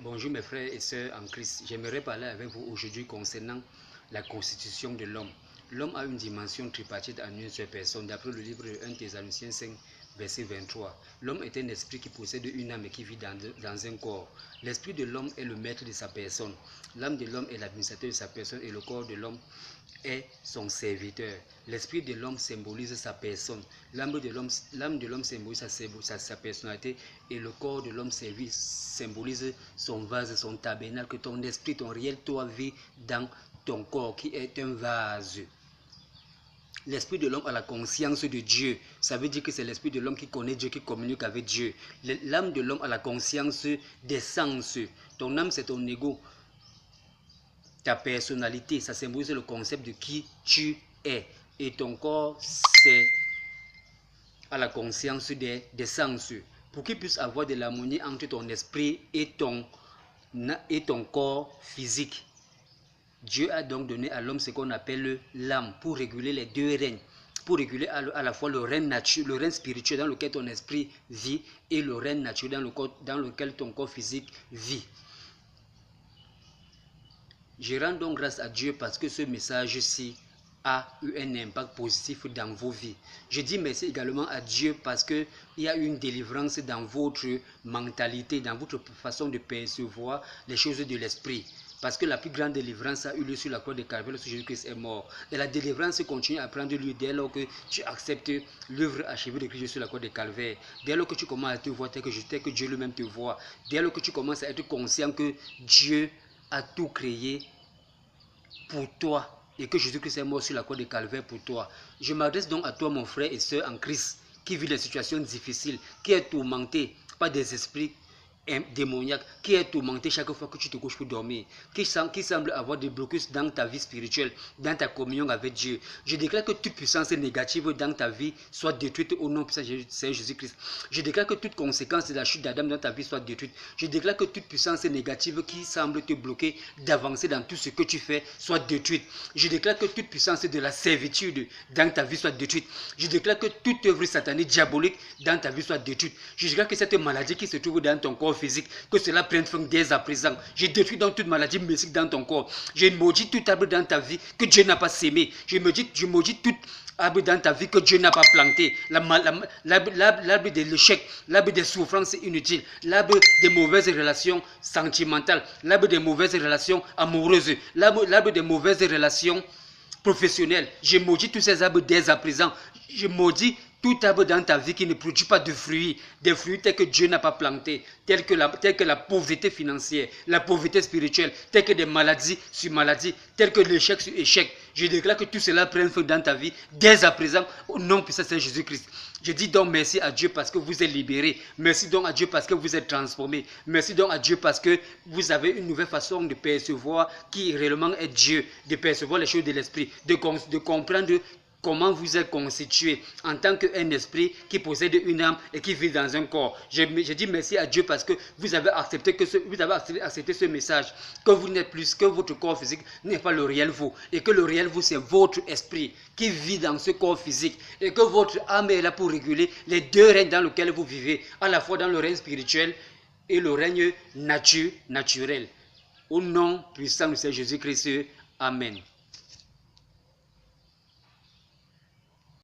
Bonjour mes frères et sœurs en Christ. J'aimerais parler avec vous aujourd'hui concernant la constitution de l'homme. L'homme a une dimension tripartite en une seule personne, d'après le livre de 1 Thessaloniciens 5, verset 23. L'homme est un esprit qui possède une âme et qui vit dans un corps. L'esprit de l'homme est le maître de sa personne. L'âme de l'homme est l'administrateur de sa personne et le corps de l'homme est son serviteur. L'esprit de l'homme symbolise sa personne. L'âme de l'homme symbolise sa personnalité et le corps de l'homme symbolise son vase, son tabernacle. Ton esprit, ton réel toi vit dans ton corps qui est un vase. L'esprit de l'homme a la conscience de Dieu. Ça veut dire que c'est l'esprit de l'homme qui connaît Dieu, qui communique avec Dieu. L'âme de l'homme a la conscience des sens. Ton âme, c'est ton ego. Ta personnalité, ça symbolise le concept de qui tu es. Et ton corps, c'est à la conscience des sens. Pour qu'il puisse avoir de l'harmonie entre ton esprit et ton corps physique, Dieu a donc donné à l'homme ce qu'on appelle l'âme pour réguler les deux règnes, pour réguler à la fois le règne spirituel dans lequel ton esprit vit et le règne naturel dans lequel ton corps physique vit. Je rends donc grâce à Dieu parce que ce message-ci a eu un impact positif dans vos vies. Je dis merci également à Dieu parce qu'il y a eu une délivrance dans votre mentalité, dans votre façon de percevoir les choses de l'esprit. Parce que la plus grande délivrance a eu lieu sur la croix de Calvaire lorsque Jésus-Christ est mort. Et la délivrance continue à prendre lieu dès lors que tu acceptes l'œuvre achevée de Christ sur la croix de Calvaire. Dès lors que tu commences à te voir tel que Dieu lui-même te voit. Dès lors que tu commences à être conscient que Dieu a tout créé pour toi et que Jésus-Christ est mort sur la croix de Calvaire pour toi. Je m'adresse donc à toi, mon frère et soeur en Christ, qui vit des situations difficiles, qui est tourmenté par des esprits démoniaque, qui est tourmenté chaque fois que tu te couches pour dormir, qui semble avoir des blocus dans ta vie spirituelle, dans ta communion avec Dieu. Je déclare que toute puissance négative dans ta vie soit détruite au nom puissant de Seigneur Jésus-Christ. Je déclare que toute conséquence de la chute d'Adam dans ta vie soit détruite. Je déclare que toute puissance négative qui semble te bloquer d'avancer dans tout ce que tu fais soit détruite. Je déclare que toute puissance de la servitude dans ta vie soit détruite. Je déclare que toute œuvre satanique, diabolique dans ta vie soit détruite. Je déclare que cette maladie qui se trouve dans ton corps physique, que cela prenne fin dès à présent. Je détruis donc toute maladie mystique dans ton corps. Je maudis tout arbre dans ta vie que Dieu n'a pas sémé. Je maudis tout arbre dans ta vie que Dieu n'a pas planté. L'arbre de l'échec, l'arbre des souffrances inutiles, l'arbre des mauvaises relations sentimentales, l'arbre des mauvaises relations amoureuses, l'arbre des mauvaises relations professionnelles. Je maudis tous ces arbres dès à présent. Je maudis tout arbre dans ta vie qui ne produit pas de fruits, des fruits tels que Dieu n'a pas plantés, tels que la pauvreté financière, la pauvreté spirituelle, tels que des maladies sur maladies, tels que l'échec sur échec. Je déclare que tout cela prenne feu dans ta vie dès à présent au nom puissant de Jésus-Christ. Je dis donc merci à Dieu parce que vous êtes libérés. Merci donc à Dieu parce que vous êtes transformés. Merci donc à Dieu parce que vous avez une nouvelle façon de percevoir qui réellement est Dieu, de percevoir les choses de l'esprit, de comprendre comment vous êtes constitué en tant qu'un esprit qui possède une âme et qui vit dans un corps. Je dis merci à Dieu parce que vous avez accepté ce message, que vous n'êtes plus, que votre corps physique n'est pas le réel vous, et que le réel vous c'est votre esprit qui vit dans ce corps physique, et que votre âme est là pour réguler les deux règnes dans lesquels vous vivez, à la fois dans le règne spirituel et le règne naturel. Au nom puissant de Jésus-Christ, Amen.